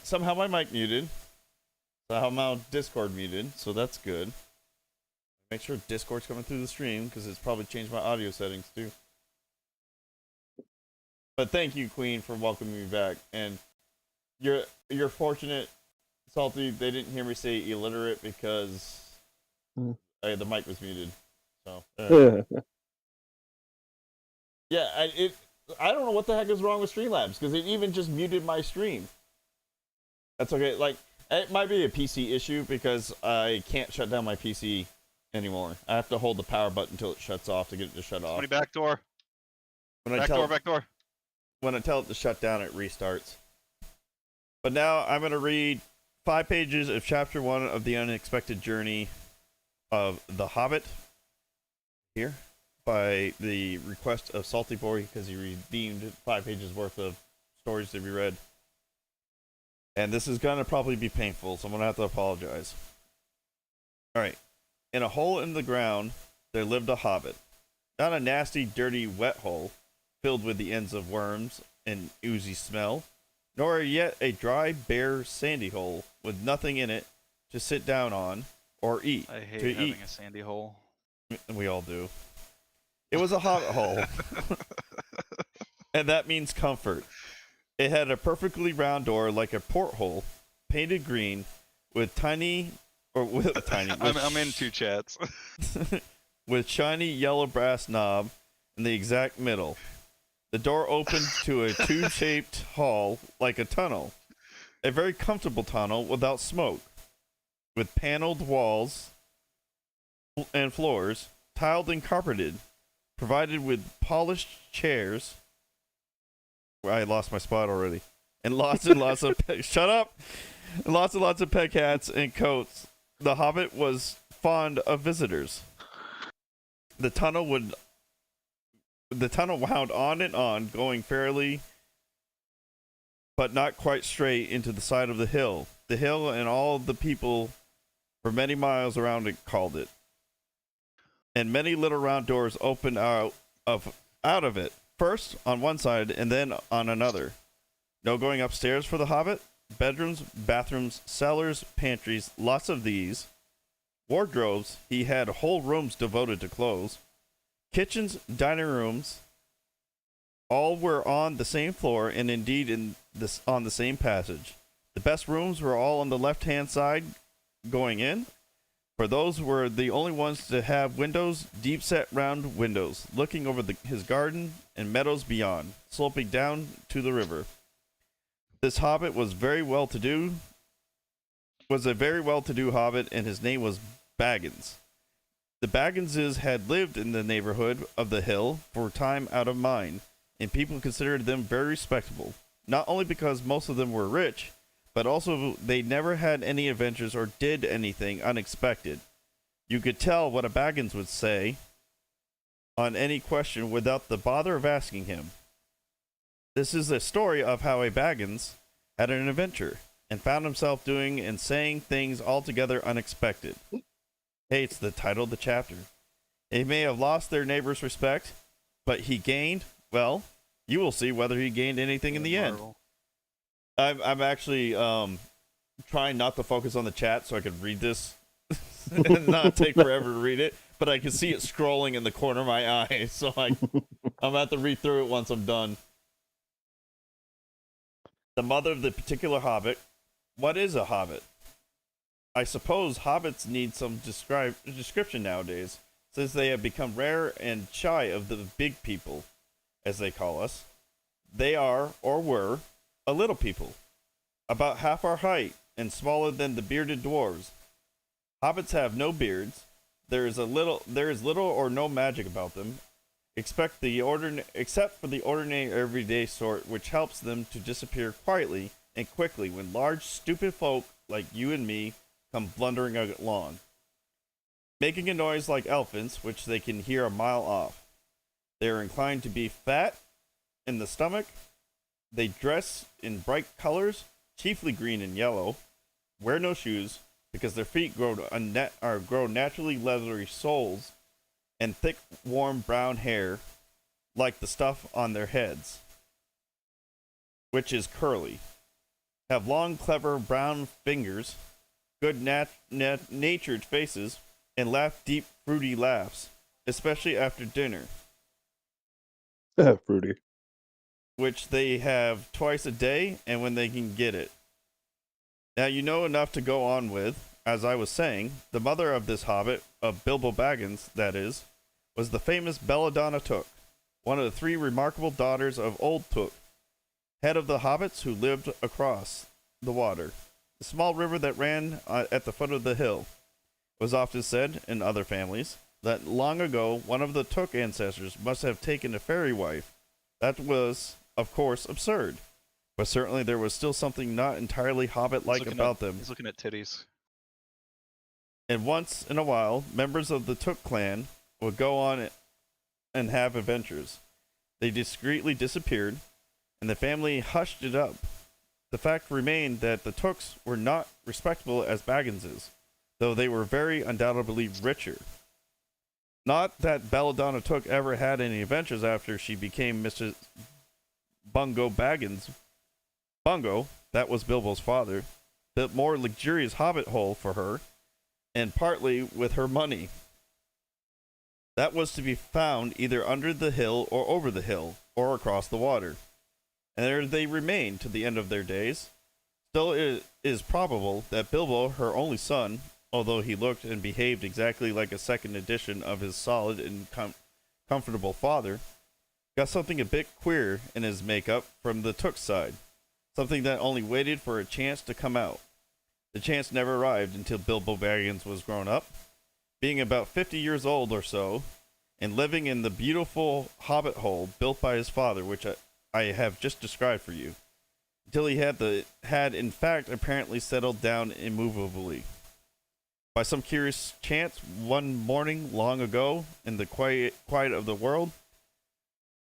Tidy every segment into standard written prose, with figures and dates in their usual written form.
Somehow my mic muted. Somehow Discord muted, so that's good. Make sure Discord's coming through the stream because it's probably changed my audio settings too. But thank you, Queen, for welcoming me back. And you're fortunate, Salty. They didn't hear me say illiterate because the mic was muted. So yeah, I don't know what the heck is wrong with Streamlabs because it even just muted my stream. That's okay. Like, it might be a PC issue because I can't shut down my PC anymore. I have to hold the power button until it shuts off to get it to shut off. Somebody backdoor. When I tell it to shut down, it restarts. But now I'm going to read 5 pages of Chapter 1 of The Unexpected Journey of The Hobbit here by the request of Salty Boy because he redeemed 5 pages worth of stories to be read. And this is going to probably be painful, so I'm going to have to apologize. Alright. In a hole in the ground, there lived a hobbit. Not a nasty, dirty, wet hole, filled with the ends of worms and oozy smell, nor yet a dry, bare, sandy hole with nothing in it to sit down on or eat. I hate having a sandy hole. We all do. It was a hobbit hole. And that means comfort. It had a perfectly round door like a porthole, painted green, with I'm in 2 chats. with shiny yellow brass knob in the exact middle. The door opened to a tube-shaped hall like a tunnel. A very comfortable tunnel without smoke, with paneled walls and floors, tiled and carpeted, provided with polished chairs. I lost my spot already. And lots and lots of shut up. Lots and lots of pet cats and coats. The Hobbit was fond of visitors. The tunnel wound on and on, going fairly but not quite straight into the side of the hill. The hill and all the people for many miles around it called it. And many little round doors opened out of it. First on one side and then on another. No going upstairs for the Hobbit. Bedrooms, bathrooms, cellars, pantries, lots of these. Wardrobes, he had whole rooms devoted to clothes. Kitchens, dining rooms, all were on the same floor and indeed on the same passage. The best rooms were all on the left-hand side going in, for those were the only ones to have windows, deep-set round windows, looking over his garden and meadows beyond, sloping down to the river. This hobbit was a very well-to-do hobbit, and his name was Baggins. The Bagginses had lived in the neighborhood of the hill for time out of mind, and people considered them very respectable, not only because most of them were rich, but also they never had any adventures or did anything unexpected. You could tell what a Baggins would say on any question without the bother of asking him. This is a story of how a Baggins had an adventure and found himself doing and saying things altogether unexpected. Hey, it's the title of the chapter. He may have lost their neighbor's respect, but he gained, well, you will see whether he gained anything in the end. I'm actually trying not to focus on the chat so I could read this and not take forever to read it, but I can see it scrolling in the corner of my eye, so I'm about to read through it once I'm done. The mother of the particular hobbit. What is a hobbit? I suppose hobbits need some description nowadays, since they have become rare and shy of the big people, as they call us. They are, or were, a little people, about half our height and smaller than the bearded dwarves. Hobbits have no beards. There is little or no magic about them, except for the ordinary everyday sort, which helps them to disappear quietly and quickly when large, stupid folk like you and me come blundering along, making a noise like elephants, which they can hear a mile off. They are inclined to be fat in the stomach. They dress in bright colors, chiefly green and yellow, wear no shoes because their feet grow naturally leathery soles, and thick, warm brown hair like the stuff on their heads, which is curly. have long, clever brown fingers, good natured faces, and laugh deep, fruity laughs, especially after dinner, Fruity. which they have twice a day and when they can get it. Now you know enough to go on with. As I was saying, the mother of this hobbit, of Bilbo Baggins, that is, was the famous Belladonna Took, one of the 3 remarkable daughters of Old Took, head of the hobbits who lived across the water, the small river that ran at the foot of the hill. It was often said, in other families, that long ago one of the Took ancestors must have taken a fairy wife. That was, of course, absurd, but certainly there was still something not entirely hobbit-like about them. He's looking at titties. And once in a while, members of the Took clan would go on and have adventures. They discreetly disappeared, and the family hushed it up. The fact remained that the Tooks were not respectable as Bagginses, though they were very undoubtedly richer. Not that Belladonna Took ever had any adventures after she became Mrs. Bungo Baggins. Bungo, that was Bilbo's father, built more luxurious hobbit hole for her, and partly with her money. That was to be found either under the hill or over the hill, or across the water. And there they remained to the end of their days. Still, it is probable that Bilbo, her only son, although he looked and behaved exactly like a second edition of his solid and comfortable father, got something a bit queer in his makeup from the Took side, something that only waited for a chance to come out. The chance never arrived until Bilbo Baggins was grown up, being about 50 years old or so, and living in the beautiful hobbit hole built by his father, which I have just described for you, until he had in fact apparently settled down immovably. By some curious chance, one morning long ago, in the quiet of the world,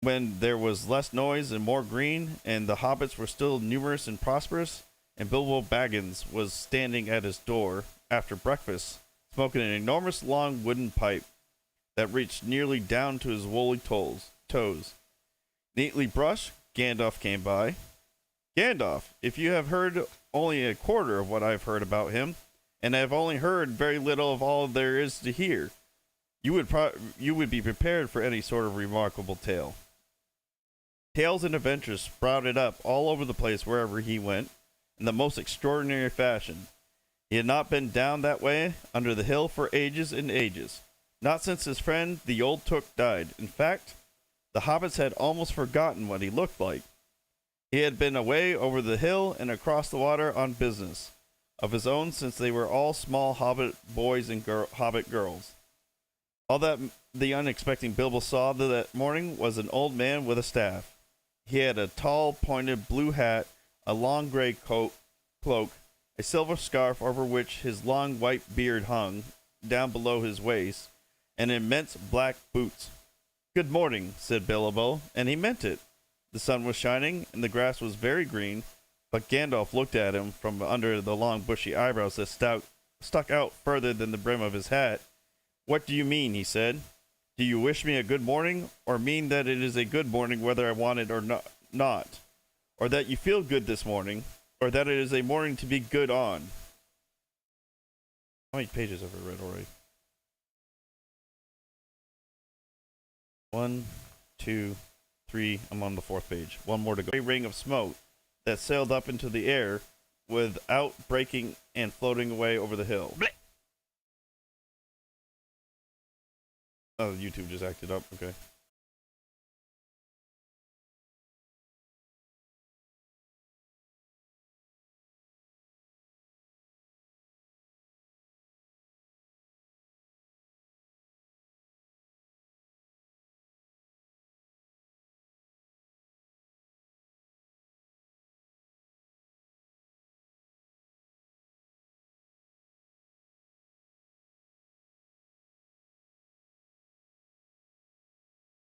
when there was less noise and more green, and the hobbits were still numerous and prosperous, and Bilbo Baggins was standing at his door after breakfast, smoking an enormous long wooden pipe that reached nearly down to his woolly toes. Neatly brushed, Gandalf came by. Gandalf, if you have heard only a quarter of what I've heard about him, and have only heard very little of all there is to hear, you would be prepared for any sort of remarkable tale. Tales and adventures sprouted up all over the place wherever he went, in the most extraordinary fashion. He had not been down that way under the hill for ages and ages, not since his friend the Old Took died. In fact, the hobbits had almost forgotten what he looked like. He had been away over the hill and across the water on business of his own since they were all small hobbit boys and hobbit girls. All that the unexpected Bilbo saw that morning was an old man with a staff. He had a tall, pointed blue hat, a long gray cloak, a silver scarf over which his long white beard hung down below his waist, and immense black boots. "Good morning," said Bilbo, and he meant it. The sun was shining, and the grass was very green, but Gandalf looked at him from under the long bushy eyebrows that stuck out further than the brim of his hat. "What do you mean?" he said. "Do you wish me a good morning, or mean that it is a good morning whether I want it or not? Or that you feel good this morning, or that it is a morning to be good on?" How many pages have I read already? 1, 2, 3. I'm on the 4th page. One more to go. A ring of smoke that sailed up into the air without breaking and floating away over the hill. Oh, YouTube just acted up. Okay.